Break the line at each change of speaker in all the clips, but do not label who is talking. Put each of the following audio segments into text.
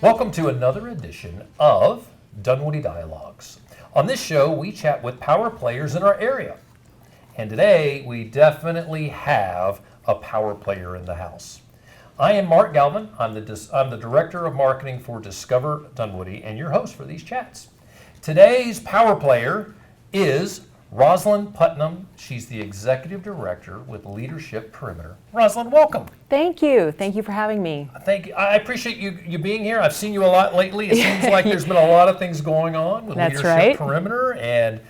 Welcome to another edition of Dunwoody Dialogues. On this show, we chat with power players in our area. And today, we definitely have a power player in the house. I am Mark Galvin. I'm the Director of Marketing for Discover Dunwoody and your host for these chats. Today's power player is Rosalyn Putnam. She's the Executive Director with Leadership Perimeter. Rosalyn, welcome.
Thank you. Thank you for having me.
Thank you. I appreciate you being here. I've seen you a lot lately. It seems like there's been a lot of things going on with
That's
Leadership
right.
Perimeter and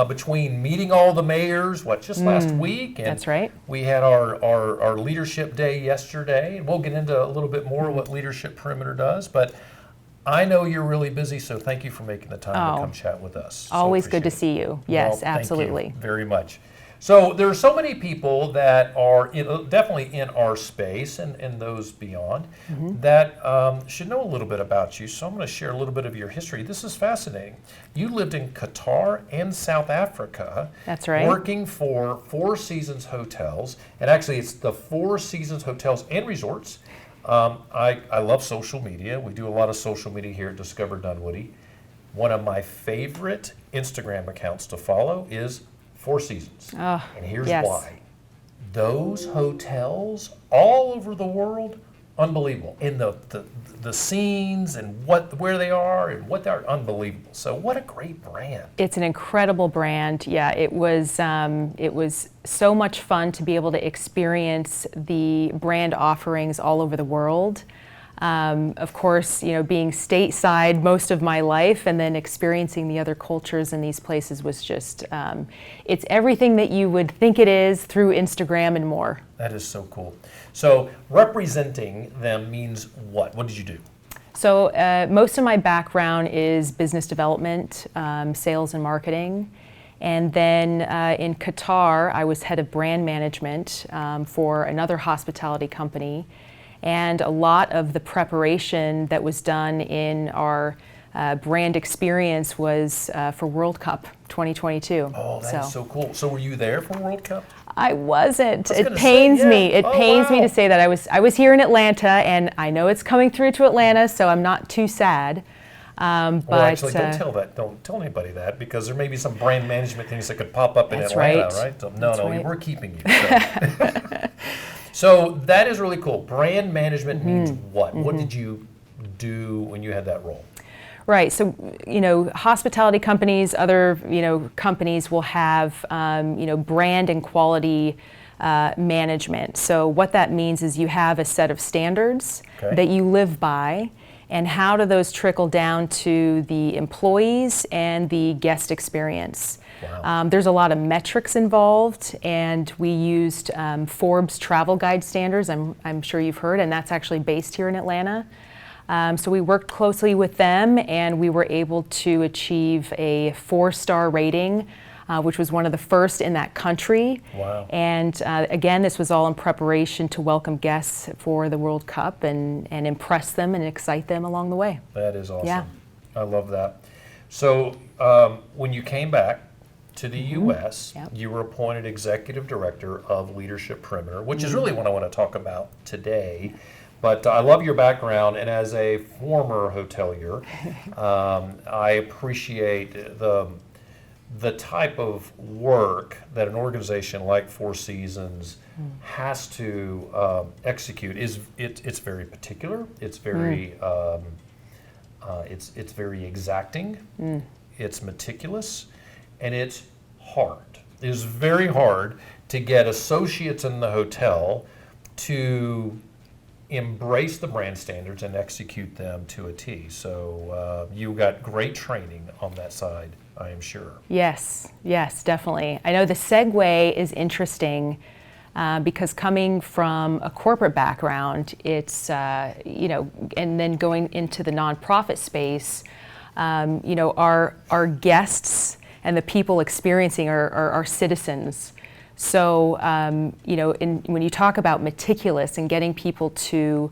between meeting all the mayors, just last week? And
That's right.
We had our Leadership Day yesterday, and we'll get into a little bit more of what Leadership Perimeter does, but I know you're really busy, so thank you for making the time to come chat with us.
Always good to see you. Yes,
well,
absolutely.
Thank you very much. So there are so many people that are definitely in our space and those beyond that should know a little bit about you. So I'm going to share a little bit of your history. This is fascinating. You lived in Qatar and South Africa.
That's right.
Working for Four Seasons Hotels. And actually, it's the Four Seasons Hotels and Resorts. I love social media. We do a lot of social media here at Discover Dunwoody. One of my favorite Instagram accounts to follow is Four Seasons.
Oh,
and here's
yes.
why. Those hotels all over the world, unbelievable. In the scenes and where they are and what they're unbelievable. So what a great brand.
It's an incredible brand. Yeah, it was so much fun to be able to experience the brand offerings all over the world. Of course, being stateside most of my life and then experiencing the other cultures in these places was just, it's everything that you would think it is through Instagram and more.
That is so cool. So representing them means what? What did you do?
So most of my background is business development, sales and marketing. And then in Qatar, I was head of brand management for another hospitality company. And a lot of the preparation that was done in our brand experience was for World Cup 2022.
Oh, that's so cool. So were you there for World Cup?
I wasn't. It pains me. It pains me to say that. I was here in Atlanta, and I know it's coming through to Atlanta, so I'm not too sad.
Well, actually, don't tell that. Don't tell anybody that, because there may be some brand management things that could pop up in Atlanta, right? So, no, we're keeping you. So. So that is really cool. Brand management means what? What did you do when you had that role?
Right. So, hospitality companies, other, companies will have, brand and quality management. So what that means is you have a set of standards that you live by, and how do those trickle down to the employees and the guest experience? Wow. There's a lot of metrics involved, and we used Forbes travel guide standards, I'm sure you've heard, and that's actually based here in Atlanta. So we worked closely with them, and we were able to achieve a 4-star rating, which was one of the first in that country.
Wow.
And again, this was all in preparation to welcome guests for the World Cup and impress them and excite them along the way.
That is awesome.
Yeah.
I love that. So when you came back to the U.S., you were appointed Executive Director of Leadership Perimeter, which is really what I want to talk about today. But I love your background, and as a former hotelier, I appreciate the type of work that an organization like Four Seasons has to execute. It's very particular. It's very it's very exacting. It's meticulous, and it's hard. It is very hard to get associates in the hotel to embrace the brand standards and execute them to a T. So you got great training on that side, I am sure.
Yes, definitely. I know the segue is interesting because coming from a corporate background, it's, and then going into the nonprofit space, our guests and the people experiencing are citizens. So, when you talk about meticulous and getting people to,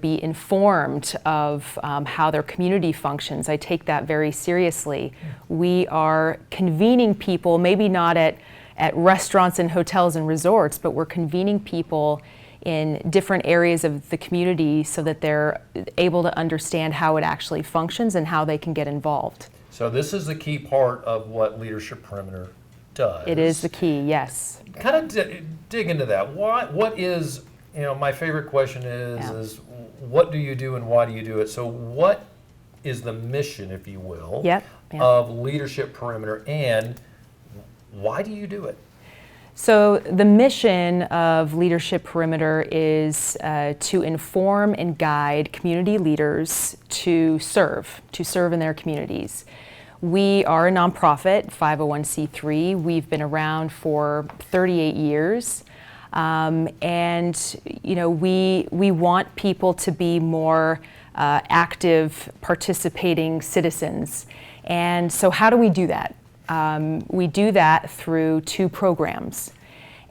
be informed of how their community functions, I take that very seriously. We are convening people, maybe not at restaurants and hotels and resorts, but we're convening people in different areas of the community so that they're able to understand how it actually functions and how they can get involved.
So this is the key part of what Leadership Perimeter does.
It is the key, yes.
Kind of dig into that. What is, my favorite question is what do you do and why do you do it? So what is the mission, if you will, of Leadership Perimeter, and why do you do it?
So the mission of Leadership Perimeter is to inform and guide community leaders to serve in their communities. We are a nonprofit, 501c3. We've been around for 38 years. And we want people to be more active, participating citizens. And so how do we do that? We do that through 2 programs.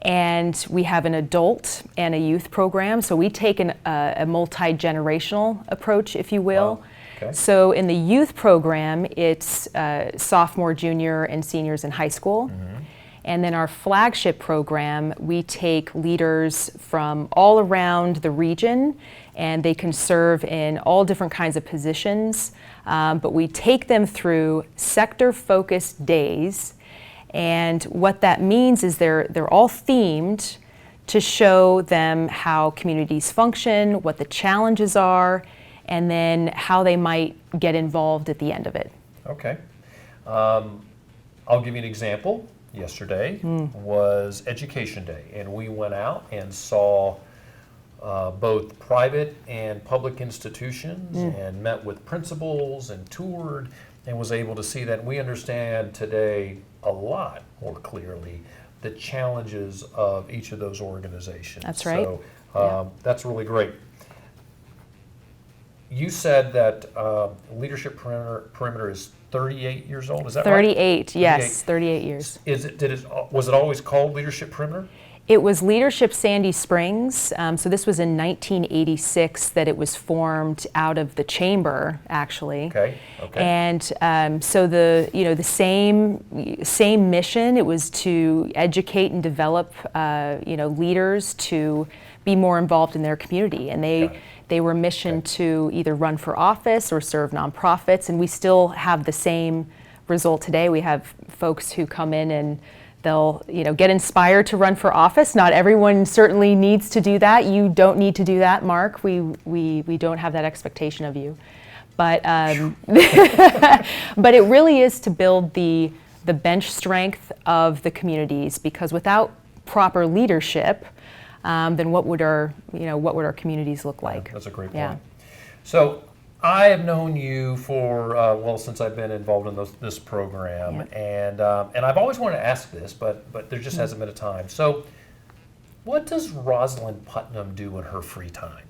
And we have an adult and a youth program. So we take a multi-generational approach, if you will.
Wow. Okay.
So in the youth program, it's sophomore, junior, and seniors in high school.
Mm-hmm.
And then our flagship program, we take leaders from all around the region, and they can serve in all different kinds of positions. But we take them through sector-focused days. And what that means is they're all themed to show them how communities function, what the challenges are, and then how they might get involved at the end of it.
Okay. I'll give you an example. Yesterday was Education Day, and we went out and saw both private and public institutions and met with principals and toured and was able to see that we understand today a lot more clearly the challenges of each of those organizations.
That's right.
So that's really great. You said that Leadership Perimeter is 38 years old. Is that
38,
right?
yes, 38 years.
Was it always called Leadership Perimeter?
It was Leadership Sandy Springs. So this was in 1986 that it was formed out of the chamber, actually.
Okay.
And so the same mission. It was to educate and develop leaders to be more involved in their community, and they were missioned to either run for office or serve nonprofits, and we still have the same result today. We have folks who come in and they'll get inspired to run for office. Not everyone certainly needs to do that. You don't need to do that, Mark. We don't have that expectation of you. But but it really is to build the bench strength of the communities, because without proper leadership, then what would our communities look like?
That's a great point. So I have known you for since I've been involved in this program, and I've always wanted to ask this, but there just hasn't been a time. So, what does Rosalyn Putnam do in her free time?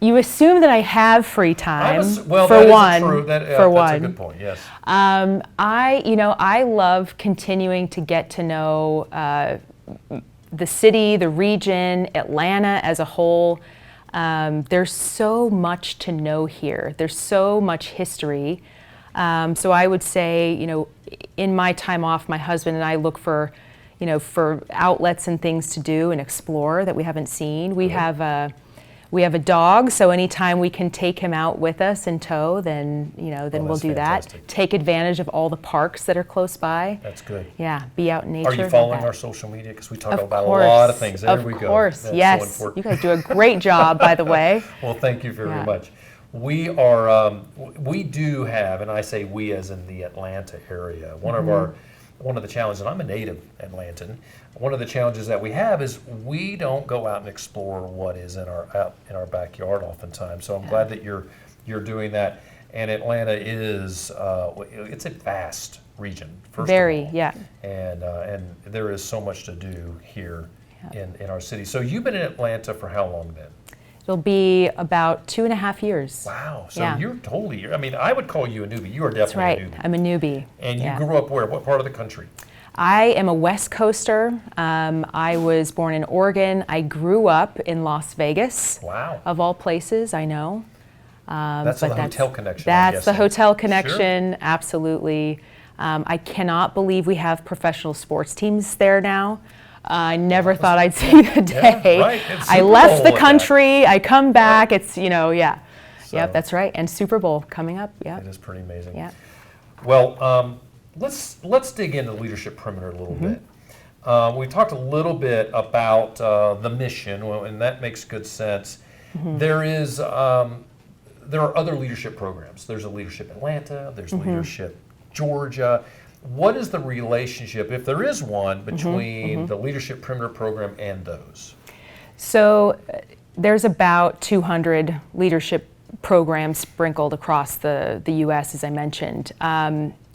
You assume that I have free time.
That's a good point. Yes.
I love continuing to get to know the city, the region, Atlanta as a whole. There's so much to know here. There's so much history. So I would say, in my time off, my husband and I look for outlets and things to do and explore that we haven't seen. We have a dog, so anytime we can take him out with us in tow, then we'll do
fantastic.
that. Take advantage of all the parks that are close by.
That's good.
Yeah, be out in nature.
Are you following our social media? Because we talk about a lot of things. There we go.
Of course,
That's
yes.
so important.
You guys do a great job, by the way.
Well, thank you very much. We are, we do have, and I say we as in the Atlanta area, one of the challenges, and I'm a native Atlantan, one of the challenges that we have is we don't go out and explore what is in our backyard oftentimes. So I'm glad that you're doing that. And Atlanta is it's a vast region, first of all. And there is so much to do here in our city. So you've been in Atlanta for how long then?
It'll be about 2.5 years.
Wow. So you're totally, I would call you a newbie. You are definitely
That's right.
a newbie.
I'm a newbie.
And you grew up where? What part of the country?
I am a West Coaster. I was born in Oregon. I grew up in Las Vegas.
Wow.
Of all places, I know.
That's the hotel connection.
That's the hotel connection,
Sure.
Absolutely. I cannot believe we have professional sports teams there now. I never thought I'd see the day.
Yeah, right. It's
I
Super
left
Bowl
the
at
country, I come back, it's, yeah.
So-
Yep, that's right. And Super Bowl coming up, yeah.
It is pretty amazing.
Yeah.
Well, let's dig into Leadership Perimeter a little bit. We talked a little bit about the mission, and that makes good sense. There are other leadership programs. There's a Leadership Atlanta, there's Leadership Georgia. What is the relationship, if there is one, between the Leadership Perimeter program and those?
So there's about 200 leadership programs sprinkled across the U.S., as I mentioned.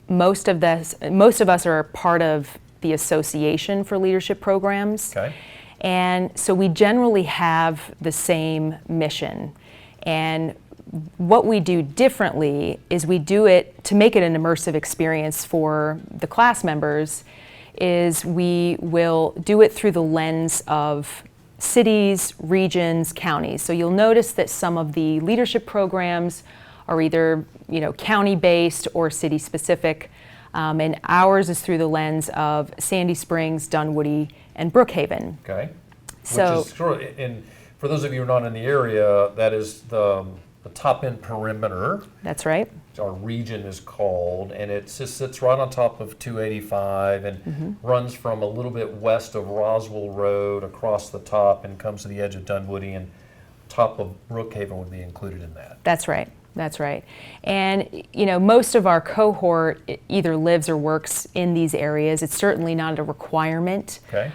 Most of us are part of the Association for Leadership Programs.
Okay.
And so we generally have the same mission. And what we do differently is we do it to make it an immersive experience for the class members, is we will do it through the lens of cities, regions, counties. So you'll notice that some of the leadership programs are either county-based or city-specific, and ours is through the lens of Sandy Springs, Dunwoody, and Brookhaven.
Okay.
So,
which is sort of, and for those of you who are not in the area, that is the top end perimeter.
that's right.
Our region is called, and it just sits right on top of 285 and runs from a little bit west of Roswell Road across the top and comes to the edge of Dunwoody, and top of Brookhaven would be included in that.
That's right. That's right. And most of our cohort either lives or works in these areas. It's certainly not a requirement.
Okay.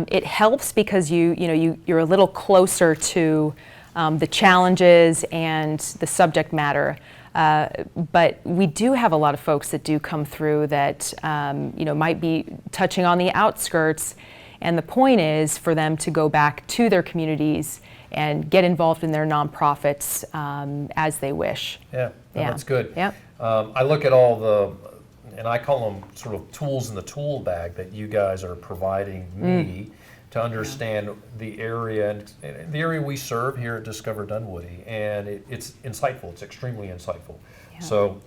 It helps because you're a little closer to the challenges and the subject matter. But we do have a lot of folks that do come through that might be touching on the outskirts, and the point is for them to go back to their communities and get involved in their nonprofits as they wish.
Yeah, that's good.
Yep.
I look at all the, and I call them sort of tools in the tool bag that you guys are providing me to understand the area, and the area we serve here at Discover Dunwoody, and it's insightful. It's extremely insightful.
Yeah.
So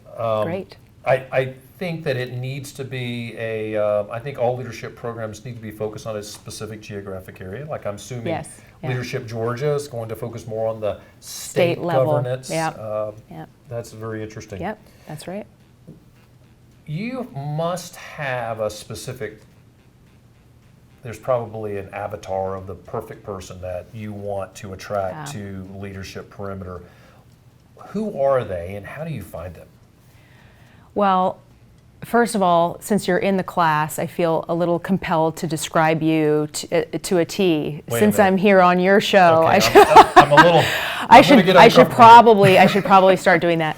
Great.
I think that it needs to be I think all leadership programs need to be focused on a specific geographic area. Like I'm assuming
Yes. Yeah.
Leadership Georgia is going to focus more on the
State level.
governance.
Yep. Yep.
That's very interesting.
Yep, that's right.
You must have a specific, there's probably an avatar of the perfect person that you want to attract to Leadership Perimeter. Who are they and how do you find them?
Well, first of all, since you're in the class, I feel a little compelled to describe you to a T.
Wait a
Since
minute.
I'm here on your show,
Okay, I'm a little.
I should probably start doing that.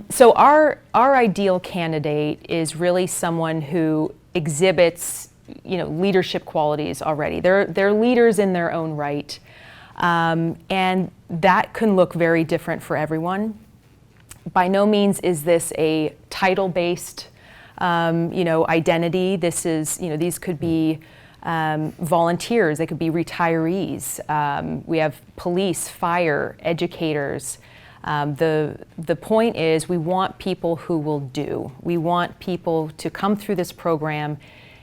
So our ideal candidate is really someone who exhibits leadership qualities already. They're leaders in their own right, and that can look very different for everyone. By no means is this a title-based, identity. This is, these could be volunteers. They could be retirees. We have police, fire, educators. The point is, we want people who will do. We want people to come through this program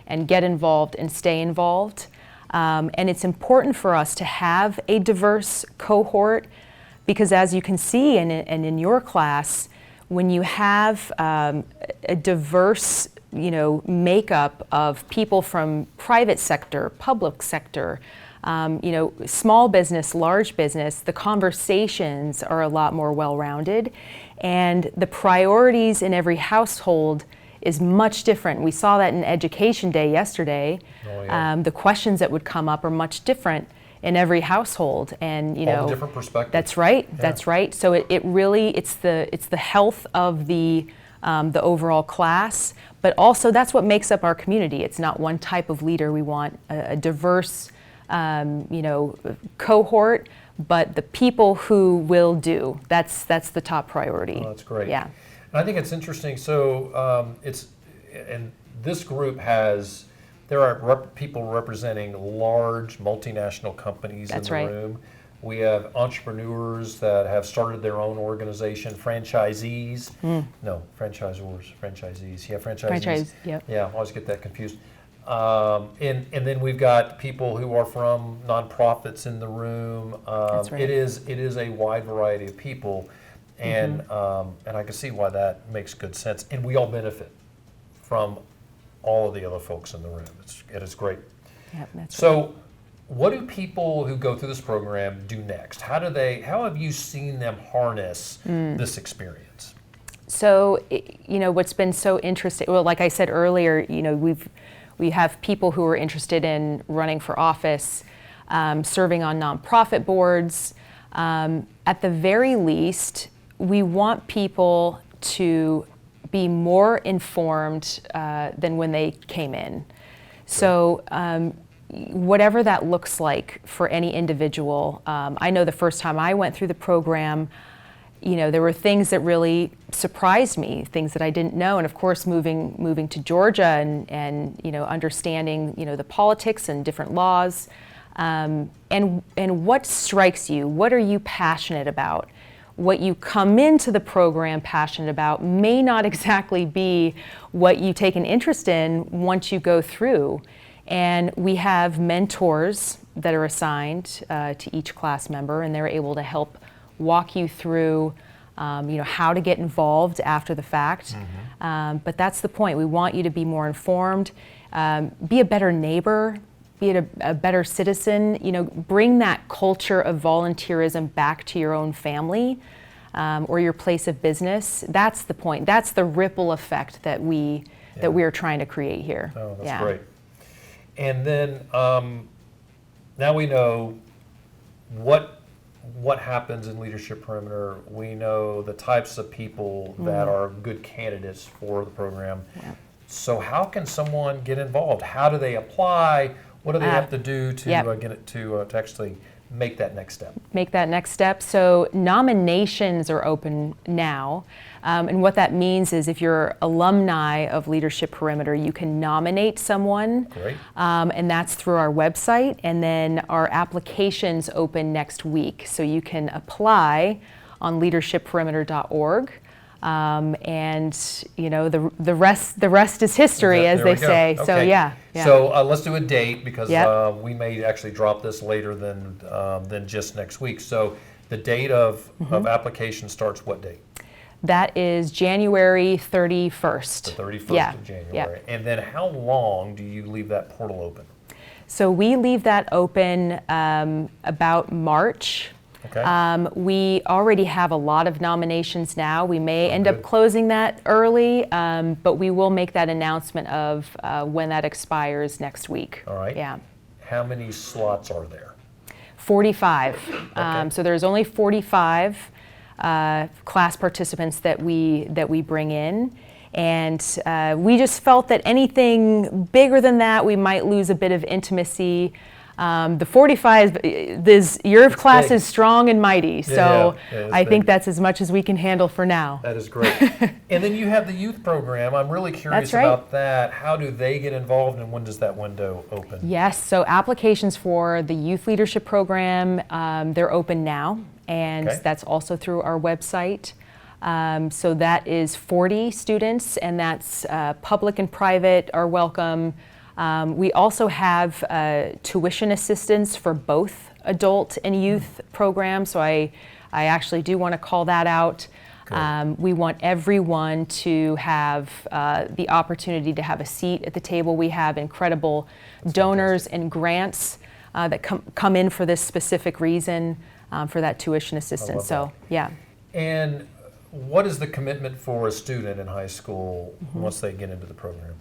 and get involved and stay involved. And it's important for us to have a diverse cohort. Because as you can see, and in your class, when you have a diverse, makeup of people from private sector, public sector, small business, large business, the conversations are a lot more well-rounded, and the priorities in every household is much different. We saw that in Education Day yesterday.
Oh, yeah.
The questions that would come up are much different in every household, and
All the different perspectives.
That's right.
Yeah.
That's right. So it really it's the health of the overall class, but also that's what makes up our community. It's not one type of leader. We want a diverse cohort, but the people who will do. That's the top priority.
Oh, that's great.
Yeah.
And I think it's interesting. So and this group has. There are people representing large multinational companies
That's
in the
right.
room. We have entrepreneurs that have started their own organization, franchisees. No, franchisees. Yeah, franchisees.
Franchise, yep.
Yeah, I always get that confused. And then we've got people who are from nonprofits in the room.
That's right.
It is a wide variety of people, and I can see why that makes good sense. And we all benefit from all of the other folks in the room. It is great.
Yep, that's right.
So, what do people who go through this program do next? How have you seen them harness this experience?
So, what's been so interesting, well, like I said earlier, we have people who are interested in running for office, serving on nonprofit boards. At the very least, we want people to be more informed than when they came in. So, whatever that looks like for any individual, I know the first time I went through the program, there were things that really surprised me, things that I didn't know. And of course, moving to Georgia and understanding, the politics and different laws, and what strikes you, what are you passionate about? What you come into the program passionate about may not exactly be what you take an interest in once you go through. And we have mentors that are assigned to each class member, and they're able to help walk you through how to get involved after the fact. But that's the point. We want you to be more informed, be a better neighbor, be a better citizen, bring that culture of volunteerism back to your own family or your place of business. That's the point. That's the ripple effect that we are trying to create here.
Oh, that's great. And then now we know what happens in Leadership Perimeter. We know the types of people that are good candidates for the program. Yeah. So how can someone get involved? How do they apply? What do they have to do to get it to actually make that next step? Make that next step.
So nominations are open now. And what that means is if you're alumni of Leadership Perimeter, you can nominate someone.
Great.
And that's through our website. And then our applications open next week. So you can apply on leadershipperimeter.org. And the rest is history, as they say.
Okay.
So yeah.
So let's do a date because we may actually drop this later than just next week. So the date of application starts what date?
That is January 31st.
The 31st of January.
Yeah.
And then how long do you leave that portal open?
So we leave that open about March.
Okay.
We already have a lot of nominations now. We may end up closing that early, but we will make that announcement of when that expires next week.
All right.
Yeah.
How many slots are there?
45.
Okay.
So there's only 45 class participants that we bring in. And we just felt that anything bigger than that, we might lose a bit of intimacy. The 45, your class is strong and mighty, so I think that's as much as we can handle for now.
That is great. And then you have the youth program. I'm really curious about that. How do they get involved, and when does that window open?
Yes, so applications for the youth leadership program, they're open now, and that's also through our website. So that is 40 students, and that's public and private are welcome. We also have tuition assistance for both adult and youth programs, so I actually do want to call that out. We want everyone to have the opportunity to have a seat at the table. We have incredible donors and grants that come in for this specific reason for that tuition assistance. So, yeah.
And what is the commitment for a student in high school once they get into the program?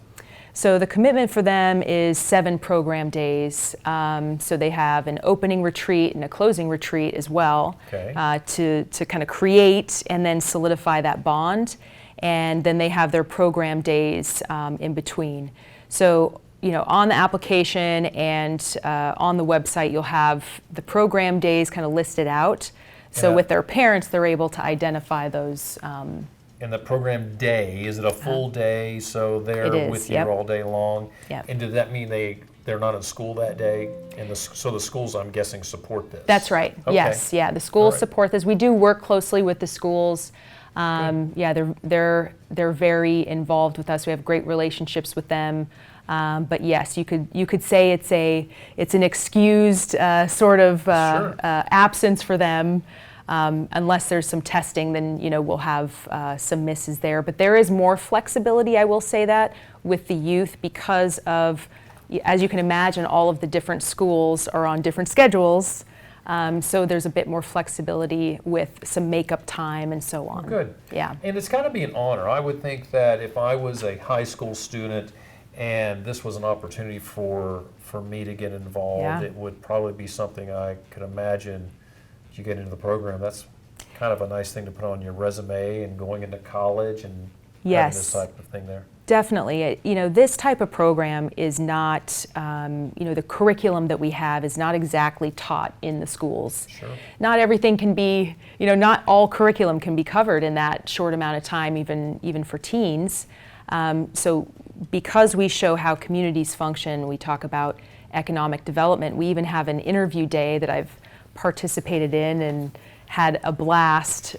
So the commitment for them is 7 program days. So they have an opening retreat and a closing retreat as well to kind of create and then solidify that bond. And then they have their program days in between. So, on the application and on the website, you'll have the program days kind of listed out. So with their parents, they're able to identify those.
And the program day, is it a full day, so they're with you all day long?
Yep.
And does that mean they're not in school that day? And so the schools, I'm guessing, support this?
That's right. Okay. Yes, the schools support this. We do work closely with the schools. Yeah, they're very involved with us. We have great relationships with them. But yes, you could say it's an excused sort of
Sure.
absence for them. Unless there's some testing, then we'll have some misses there. But there is more flexibility, I will say that, with the youth because of, as you can imagine, all of the different schools are on different schedules. So there's a bit more flexibility with some makeup time and so on.
Good.
Yeah.
And it's got to be an honor. I would think that if I was a high school student and this was an opportunity for me to get involved,
Yeah.
it would probably be something I could imagine you get into the program. That's kind of a nice thing to put on your resume and going into college and having this type of thing there.
Definitely. This type of program is not, the curriculum that we have is not exactly taught in the schools.
Sure.
Not everything can be, not all curriculum can be covered in that short amount of time, even for teens. So because we show how communities function, we talk about economic development. We even have an interview day that I've participated in and had a blast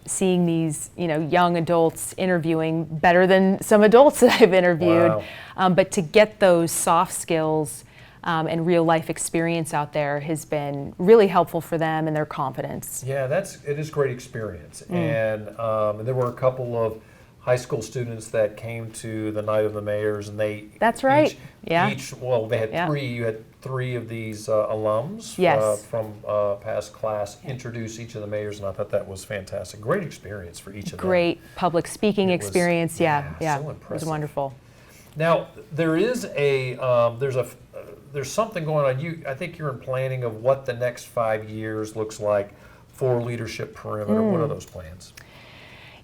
seeing these young adults interviewing better than some adults that I've interviewed.
Wow.
But to get those soft skills and real life experience out there has been really helpful for them and their confidence.
Yeah, it is great experience. And there were a couple of high school students that came to the Night of the Mayors, and they
That's right.
They had three. You had three of these alums
Yes.
from past class introduce each of the mayors, and I thought that was fantastic. Great experience for each of them.
Great public speaking
It was-
experience.
yeah,
Yeah,
so
it was
impressive.
wonderful.
Now there is there's something going on. I think you're in planning of what the next 5 years looks like for Leadership Perimeter. What are those plans?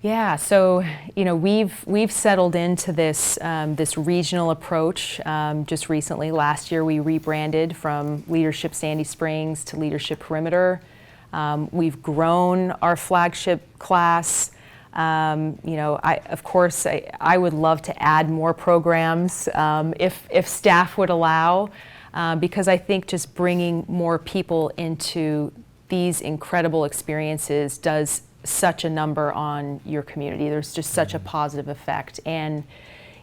Yeah, so we've settled into this this regional approach just recently. Last year we rebranded from Leadership Sandy Springs to Leadership Perimeter. We've grown our flagship class. Of course I would love to add more programs if staff would allow, because I think just bringing more people into these incredible experiences does such a number on your community. There's just such a positive effect. And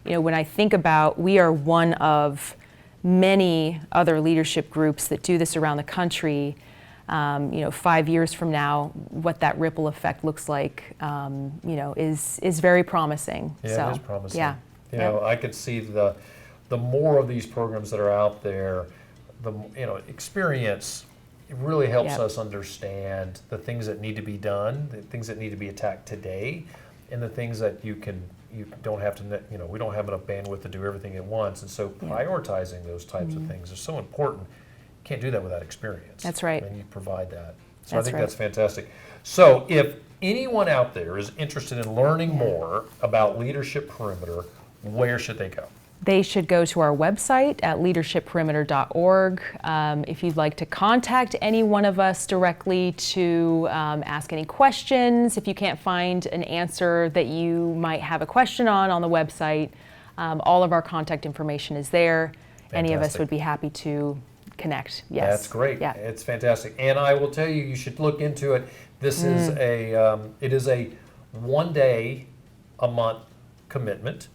when I think about, we are one of many other leadership groups that do this around the country. 5 years from now, what that ripple effect looks like, is very promising.
Yeah,
so,
it is promising.
Yeah.
I could see the more of these programs that are out there, the experience. It really helps
Yep.
us understand the things that need to be done, the things that need to be attacked today, and the things that you don't have to, we don't have enough bandwidth to do everything at once. And so prioritizing those types of things is so important. You can't do that without experience.
That's right.
And you provide that. So
That's
I think
right.
that's fantastic. So if anyone out there is interested in learning more about Leadership Perimeter, where should they go?
They should go to our website at leadershipperimeter.org. If you'd like to contact any one of us directly to ask any questions, if you can't find an answer that you might have a question on the website, all of our contact information is there. Any of us
Fantastic.
would be happy to connect. Yes.
That's great.
Yeah.
It's fantastic. And I will tell you should look into it. This is it is a 1 day a month commitment.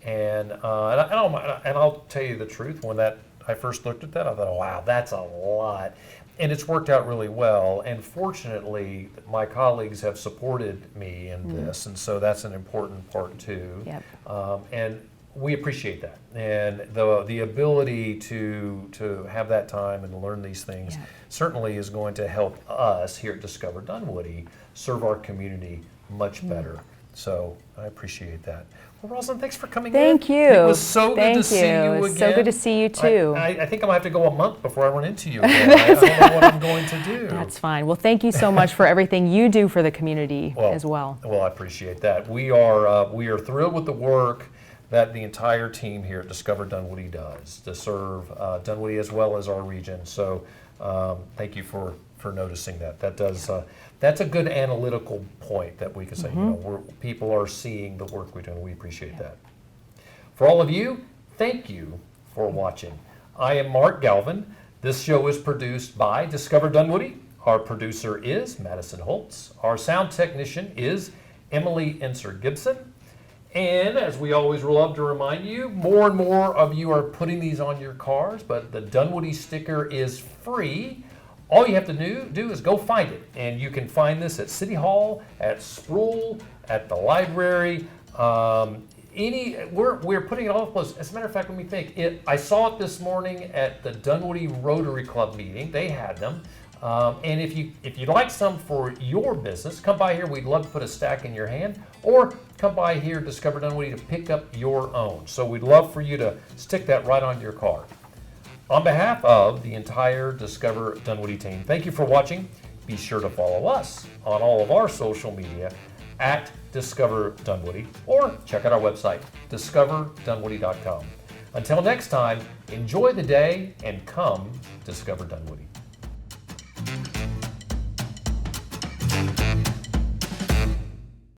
And I'll tell you the truth, when I first looked at that, I thought, oh, wow, that's a lot. And it's worked out really well. And fortunately, my colleagues have supported me in this. And so that's an important part too.
Yep.
And we appreciate that. And the ability to have that time and to learn these things certainly is going to help us here at Discover Dunwoody serve our community much better. So I appreciate that. Well, Rosalyn, thanks for coming in.
Thank you.
It was so good to see you again.
It's so good to see you too.
I think I'm going to have to go a month before I run into you again. I don't know what I'm going to do.
That's fine. Well, thank you so much for everything you do for the community as well.
Well, I appreciate that. We are thrilled with the work that the entire team here at Discover Dunwoody does to serve Dunwoody as well as our region. So thank you for noticing that. That's a good analytical point that we can say, people are seeing the work we do, and we appreciate that. For all of you, thank you for watching. I am Mark Galvin. This show is produced by Discover Dunwoody. Our producer is Madison Holtz. Our sound technician is Emily Enser Gibson. And as we always love to remind you, more and more of you are putting these on your cars, but the Dunwoody sticker is free. All you have to do is go find it. And you can find this at City Hall, at Sproul, at the library. We're putting it all over the place. As a matter of fact, let me think. I saw it this morning at the Dunwoody Rotary Club meeting. They had them. And if you'd like some for your business, come by here. We'd love to put a stack in your hand, or come by here, Discover Dunwoody, to pick up your own. So we'd love for you to stick that right on your car. On behalf of the entire Discover Dunwoody team, thank you for watching. Be sure to follow us on all of our social media at Discover Dunwoody, or check out our website, discoverdunwoody.com. Until next time, enjoy the day and come Discover Dunwoody.